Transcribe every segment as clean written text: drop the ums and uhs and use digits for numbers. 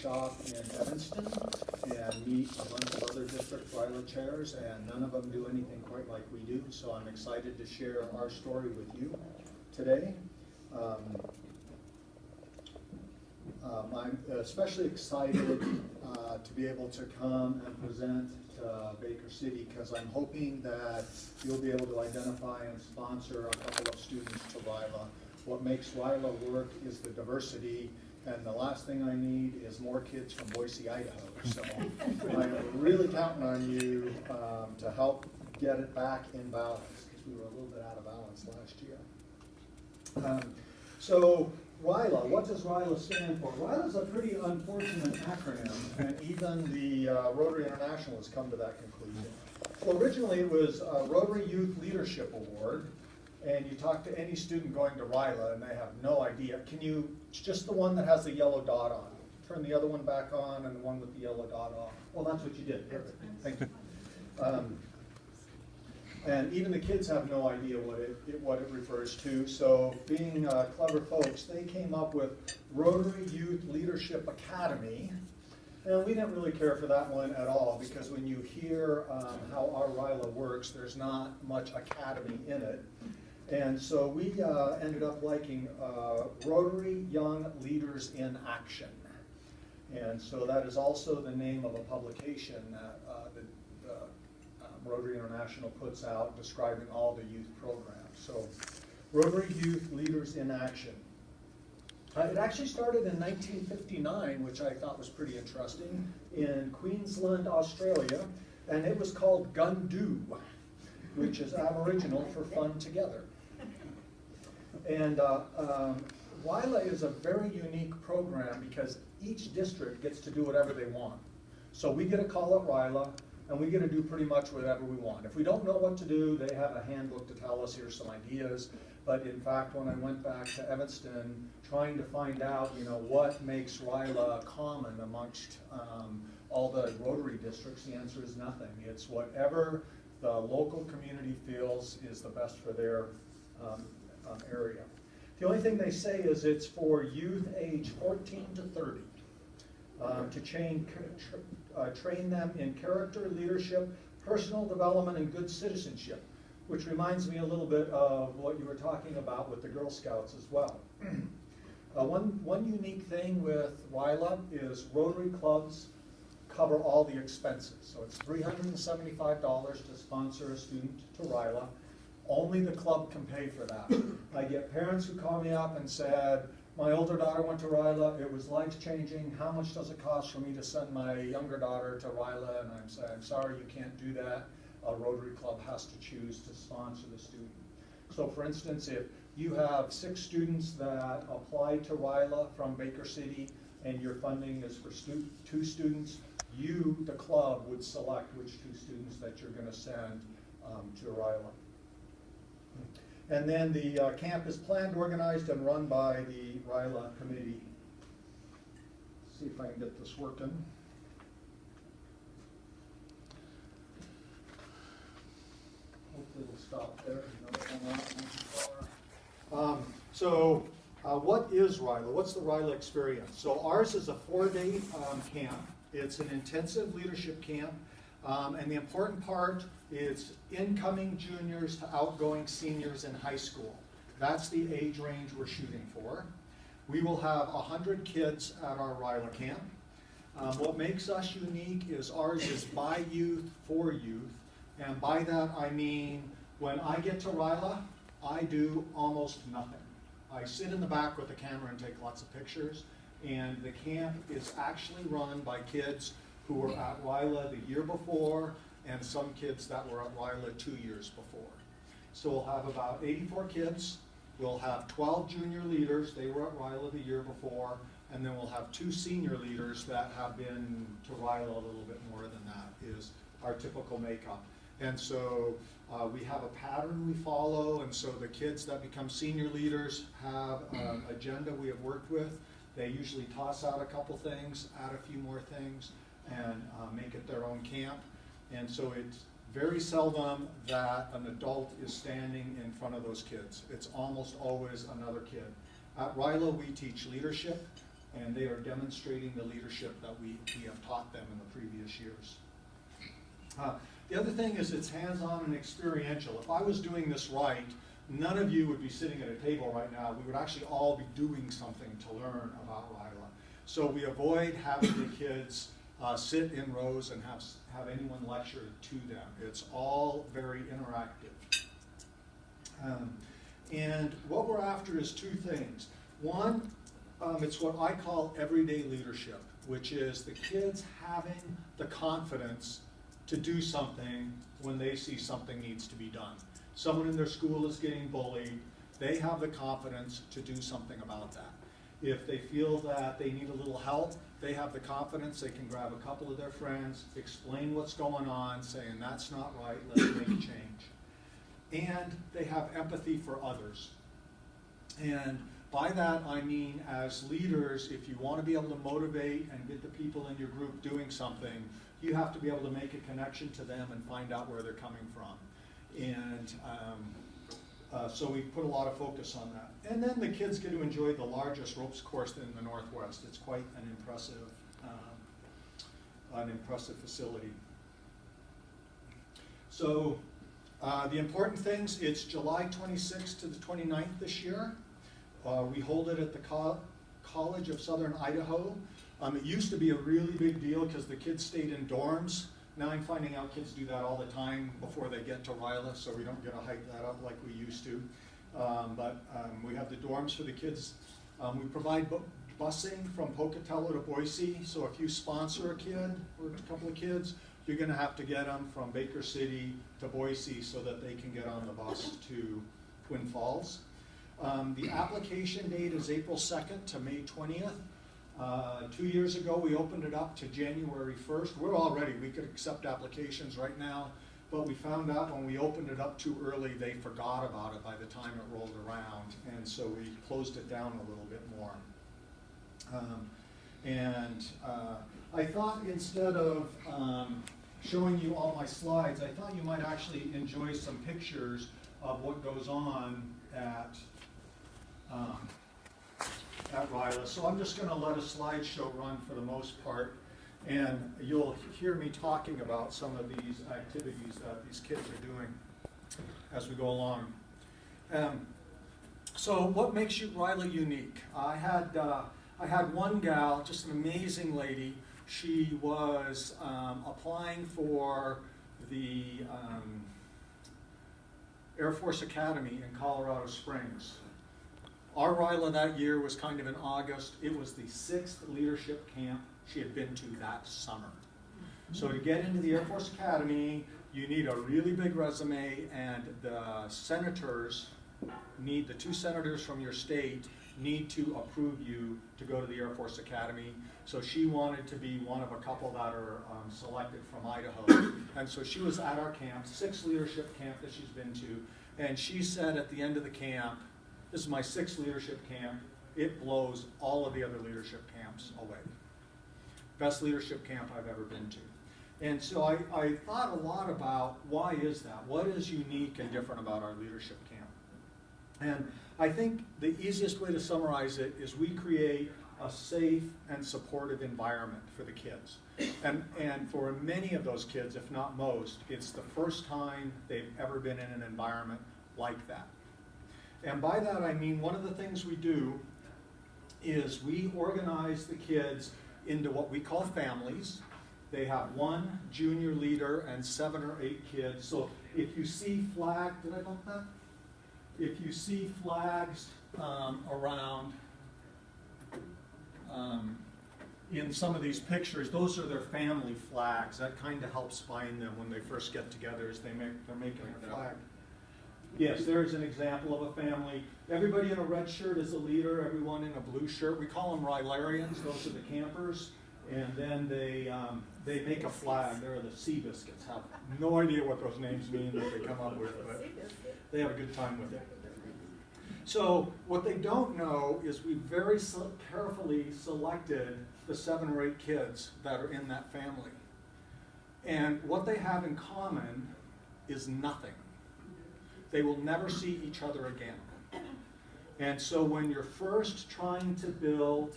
shop in Evanston and meet a bunch of other district RYLA chairs, and none of them do anything quite like we do, so I'm excited to share our story with you today. I'm especially excited to be able to come and present to Baker City, because I'm hoping that you'll be able to identify and sponsor a couple of students to RYLA. What makes RYLA work is the diversity, and the last thing I need is more kids from Boise, Idaho. So I'm really counting on you to help get it back in balance, because we were a little bit out of balance last year. So RYLA, what does RYLA stand for? RYLA is a pretty unfortunate acronym, and even the Rotary International has come to that conclusion. Well, originally it was a Rotary Youth Leadership Award, and you talk to any student going to RYLA and they have no idea. Can you, just the one that has the yellow dot on, turn the other one back on and the one with the yellow dot off. Well, that's what you did. Perfect. Thank you. And even the kids have no idea what it refers to. So being clever folks, they came up with Rotary Youth Leadership Academy. And we didn't really care for that one at all, because when you hear how our RYLA works, there's not much academy in it. And so we ended up liking Rotary Young Leaders in Action. And so that is also the name of a publication that Rotary International puts out describing all the youth programs. So Rotary Youth Leaders in Action. It actually started in 1959, which I thought was pretty interesting, in Queensland, Australia, and it was called Gundu, which is Aboriginal for fun together. And RYLA is a very unique program because each district gets to do whatever they want. So we get a call at RYLA, and we get to do pretty much whatever we want. If we don't know what to do, they have a handbook to tell us, here's some ideas. But in fact, when I went back to Evanston, trying to find out, what makes RYLA common amongst all the Rotary districts, the answer is nothing. It's whatever the local community feels is the best for their area. The only thing they say is it's for youth age 14 to 30 to train them in character, leadership, personal development, and good citizenship, which reminds me a little bit of what you were talking about with the Girl Scouts as well. One unique thing with RYLA is Rotary clubs cover all the expenses. So it's $375 to sponsor a student to RYLA. Only the club can pay for that. I get parents who call me up and said, my older daughter went to RYLA, it was life-changing, how much does it cost for me to send my younger daughter to RYLA? And I'm saying, sorry, you can't do that. A Rotary club has to choose to sponsor the student. So for instance, if you have 6 students that apply to RYLA from Baker City and your funding is for 2 students, you, the club, would select which 2 students that you're going to send to RYLA. And then the camp is planned, organized, and run by the RYLA committee. Let's see if I can get this working. Hopefully it'll stop there. What is RYLA? What's the RYLA experience? So ours is a 4-day camp. It's an intensive leadership camp. And the important part is incoming juniors to outgoing seniors in high school. That's the age range we're shooting for. We will have 100 kids at our RYLA camp. What makes us unique is ours is by youth, for youth. And by that I mean, when I get to RYLA, I do almost nothing. I sit in the back with the camera and take lots of pictures. And the camp is actually run by kids who were at RYLA the year before, and some kids that were at RYLA 2 years before. So we'll have about 84 kids. We'll have 12 junior leaders. They were at RYLA the year before. And then we'll have 2 senior leaders that have been to RYLA a little bit more than that is our typical makeup. And so we have a pattern we follow. And so the kids that become senior leaders have an agenda we have worked with. They usually toss out a couple things, add a few more things, and make it their own camp. And so it's very seldom that an adult is standing in front of those kids. It's almost always another kid. At RYLA, we teach leadership, and they are demonstrating the leadership that we have taught them in the previous years. The other thing is it's hands-on and experiential. If I was doing this right, none of you would be sitting at a table right now. We would actually all be doing something to learn about RYLA. So we avoid having the kids sit in rows and have anyone lecture to them. It's all very interactive. And what we're after is two things. One, it's what I call everyday leadership, which is the kids having the confidence to do something when they see something needs to be done. Someone in their school is getting bullied, they have the confidence to do something about that. If they feel that they need a little help, they have the confidence, they can grab a couple of their friends, explain what's going on, saying that's not right, let's make a change. And they have empathy for others. And by that I mean, as leaders, if you want to be able to motivate and get the people in your group doing something, you have to be able to make a connection to them and find out where they're coming from. And so we put a lot of focus on that. And then the kids get to enjoy the largest ropes course in the Northwest. It's quite an impressive facility. So the important things, it's July 26th to the 29th this year. We hold it at the College of Southern Idaho. It used to be a really big deal because the kids stayed in dorms. Now I'm finding out kids do that all the time before they get to RYLA, so we don't get to hype that up like we used to. We have the dorms for the kids. We provide busing from Pocatello to Boise, so if you sponsor a kid or a couple of kids, you're going to have to get them from Baker City to Boise so that they can get on the bus to Twin Falls. The application date is April 2nd to May 20th. 2 years ago, we opened it up to January 1st. We could accept applications right now, but we found out when we opened it up too early, they forgot about it by the time it rolled around, and so we closed it down a little bit more. I thought instead of showing you all my slides, I thought you might actually enjoy some pictures of what goes on at RYLA. So I'm just going to let a slideshow run for the most part, and you'll hear me talking about some of these activities that these kids are doing as we go along. So what makes RYLA unique? I had one gal, just an amazing lady. She was applying for the Air Force Academy in Colorado Springs. Our RYLA that year was kind of in August. It was the 6th leadership camp she had been to that summer. So to get into the Air Force Academy, you need a really big resume, and the senators need, the 2 senators from your state need to approve you to go to the Air Force Academy. So she wanted to be one of a couple that are selected from Idaho. And so she was at our camp, 6th leadership camp that she's been to, and she said at the end of the camp, this is my 6th leadership camp, it blows all of the other leadership camps away. Best leadership camp I've ever been to. And so I thought a lot about why is that? What is unique and different about our leadership camp? And I think the easiest way to summarize it is we create a safe and supportive environment for the kids. And for many of those kids, if not most, it's the first time they've ever been in an environment like that. And by that I mean one of the things we do is we organize the kids into what we call families. They have 1 junior leader and 7 or 8 kids. So if you see flag, did I bump that? If you see flags around in some of these pictures, those are their family flags. That kind of helps bind them when they first get together as they're making a flag. Yes, there's an example of a family. Everybody in a red shirt is a leader, everyone in a blue shirt. We call them RYLarians, those are the campers. And then they make a flag. They're the Sea Biscuits. Have no idea what those names mean that they come up with, but they have a good time with it. So what they don't know is we very carefully selected the 7 or 8 kids that are in that family. And what they have in common is nothing. They will never see each other again. And so when you're first trying to build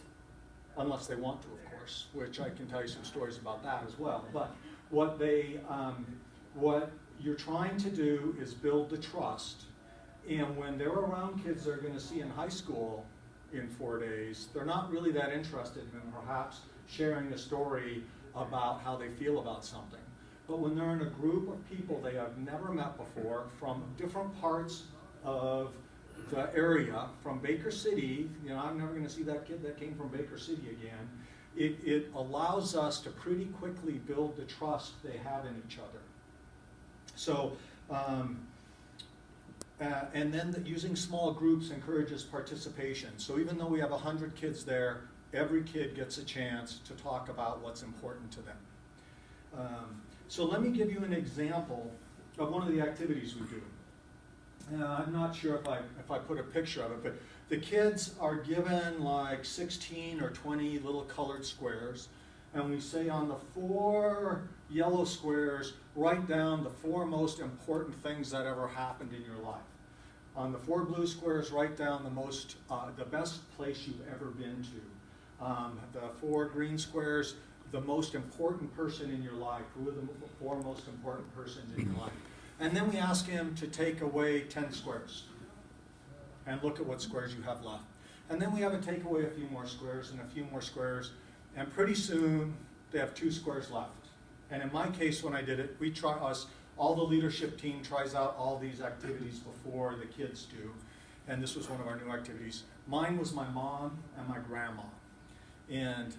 unless they want to, of course, which I can tell you some stories about that as well. But what you're trying to do is build the trust, and when they're around kids they're going to see in high school in 4 days, they're not really that interested in perhaps sharing a story about how they feel about something. But when they're in a group of people they have never met before from different parts of the area, from Baker City, you know, I'm never going to see that kid that came from Baker City again. It allows us to pretty quickly build the trust they have in each other. So, and then using small groups encourages participation. So even though we have 100 kids there, every kid gets a chance to talk about what's important to them. So let me give you an example of one of the activities we do. I'm not sure if I put a picture of it, but the kids are given like 16 or 20 little colored squares, and we say on the 4 yellow squares, write down the 4 most important things that ever happened in your life. On the 4 blue squares, write down the best place you've ever been to. The 4 green squares, the most important person in your life. Who are the 4 most important persons in your life? And then we ask him to take away 10 squares and look at what squares you have left. And then we have him take away a few more squares and a few more squares, and pretty soon they have 2 squares left. And in my case, when I did it, all the leadership team tries out all these activities before the kids do, and this was one of our new activities. Mine was my mom and my grandma. And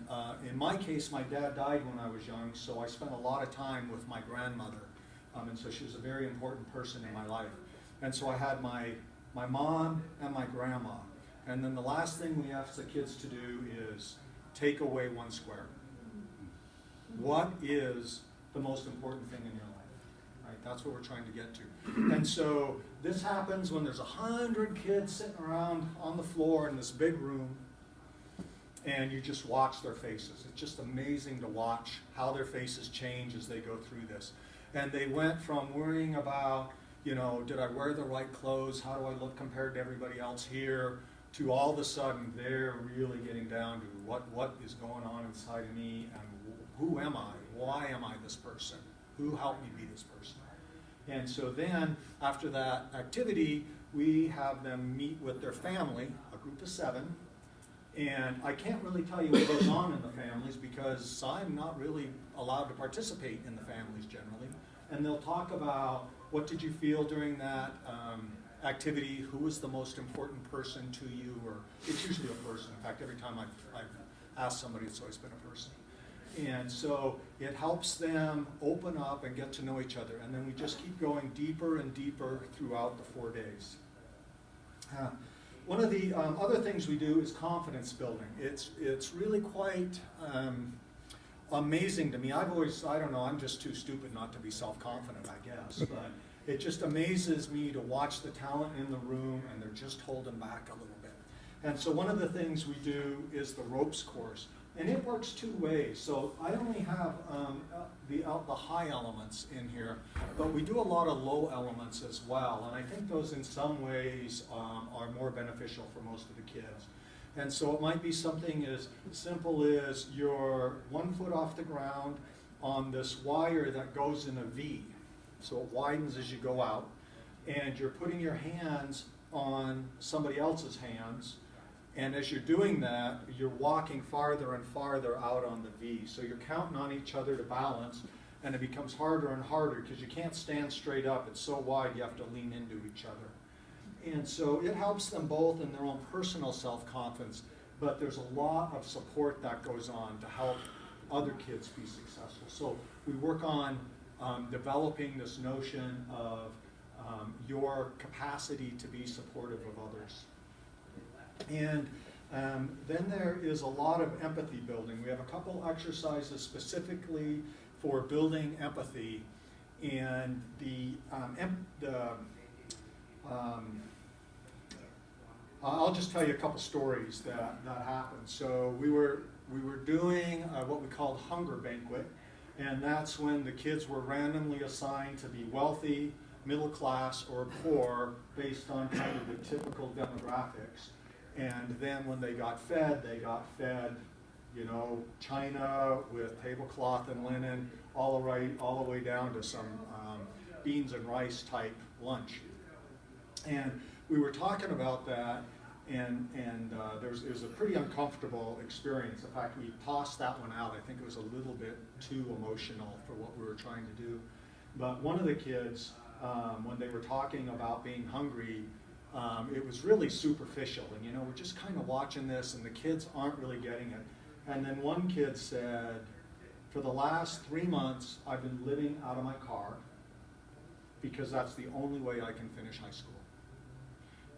in my case, my dad died when I was young, so I spent a lot of time with my grandmother. And so she was a very important person in my life. And so I had my mom and my grandma. And then the last thing we ask the kids to do is take away 1 square. What is the most important thing in your life? Right? That's what we're trying to get to. And so this happens when there's 100 kids sitting around on the floor in this big room, and you just watch their faces. It's just amazing to watch how their faces change as they go through this. And they went from worrying about, you know, did I wear the right clothes? How do I look compared to everybody else here? To all of a sudden, they're really getting down to what is going on inside of me, and who am I? Why am I this person? Who helped me be this person? And so then, after that activity, we have them meet with their family, a group of 7. And I can't really tell you what goes on in the families because I'm not really allowed to participate in the families generally. And they'll talk about what did you feel during that activity, who was the most important person to you, or it's usually a person. In fact, every time I've asked somebody, it's always been a person. And so it helps them open up and get to know each other. And then we just keep going deeper and deeper throughout the 4 days. One of the other things we do is confidence building. It's really quite amazing to me. I don't know, I'm just too stupid not to be self-confident, I guess. But it just amazes me to watch the talent in the room, and they're just holding back a little bit. And so one of the things we do is the ropes course. And it works 2 ways. So I only have the high elements in here, but we do a lot of low elements as well. And I think those in some ways are more beneficial for most of the kids. And so it might be something as simple as you're 1 foot off the ground on this wire that goes in a V. So it widens as you go out. And you're putting your hands on somebody else's hands. And as you're doing that, you're walking farther and farther out on the V. So you're counting on each other to balance, and it becomes harder and harder because you can't stand straight up. It's so wide you have to lean into each other. And so it helps them both in their own personal self-confidence, but there's a lot of support that goes on to help other kids be successful. So we work on developing this notion of your capacity to be supportive of others. And then there is a lot of empathy building. We have a couple exercises specifically for building empathy, and I'll just tell you a couple stories that happened. So we were doing what we called hunger banquet, and that's when the kids were randomly assigned to be wealthy, middle class, or poor based on kind of the typical demographics. And then when they got fed you know, china with tablecloth and linen, all the way down to some beans and rice type lunch. And we were talking about that, and it was a pretty uncomfortable experience. In fact, we tossed that one out. I think it was a little bit too emotional for what we were trying to do. But one of the kids, when they were talking about being hungry, it was really superficial. And you know, we're just kind of watching this, and the kids aren't really getting it. And then one kid said, for the last 3 months, I've been living out of my car because that's the only way I can finish high school.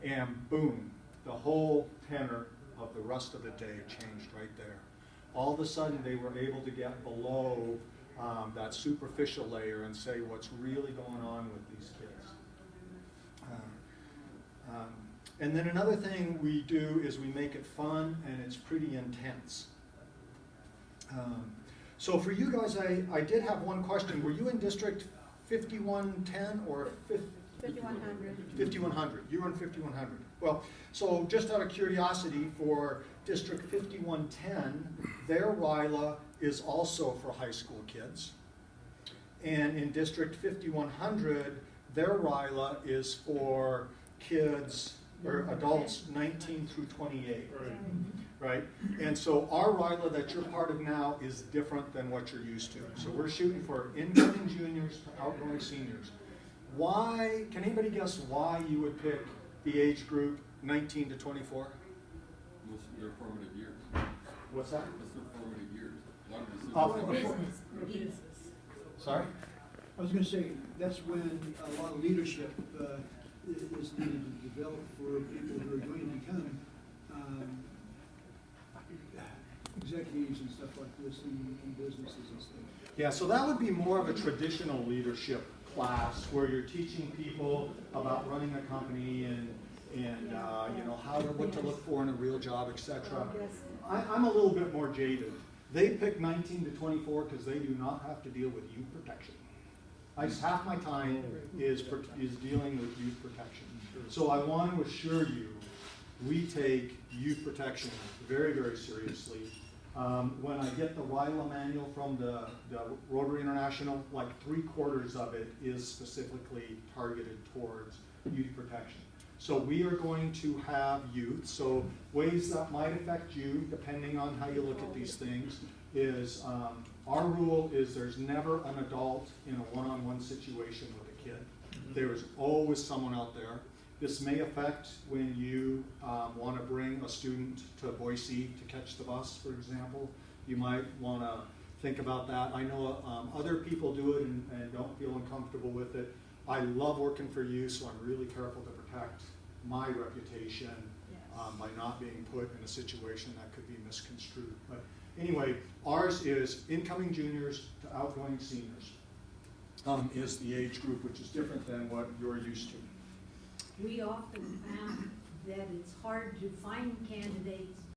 And boom, the whole tenor of the rest of the day changed right there. All of a sudden, they were able to get below that superficial layer and say what's really going on with these kids. And then another thing we do is we make it fun, and it's pretty intense. So for you guys, I did have one question. Were you in District 5110 or 5100? 5100. You were in 5100. Well, so just out of curiosity, for District 5110, their RYLA is also for high school kids. And in District 5100, their RYLA is for kids or adults 19 through 28. Right? And so our RYLA that you're part of now is different than what you're used to. So we're shooting for incoming juniors to outgoing seniors. Why, can anybody guess why you would pick the age group 19 to 24? Their formative years. What's that? It's their formative years. Sorry? I was going to say, that's when a lot of leadership is needed to develop for people who are going to become executives and stuff like this in businesses and stuff. Yeah, so that would be more of a traditional leadership class where you're teaching people about running a company and you know, what to look for in a real job, etc. I'm a little bit more jaded. They pick 19 to 24 because they do not have to deal with youth protection. Half my time is dealing with youth protection. So I want to assure you, we take youth protection very, very seriously. When I get the RYLA manual from the Rotary International, like 3/4 of it is specifically targeted towards youth protection. So we are going to have youth. So ways that might affect you, depending on how you look at these things, is our rule is there's never an adult in a one-on-one situation with a kid. There is always someone out there. This may affect when you want to bring a student to Boise to catch the bus, for example. You might want to think about that. I know other people do it and don't feel uncomfortable with it. I love working for you, so I'm really careful to protect my reputation by not being put in a situation that could be misconstrued. But anyway, ours is incoming juniors to outgoing seniors is the age group, which is different than what you're used to. We often found that it's hard to find candidates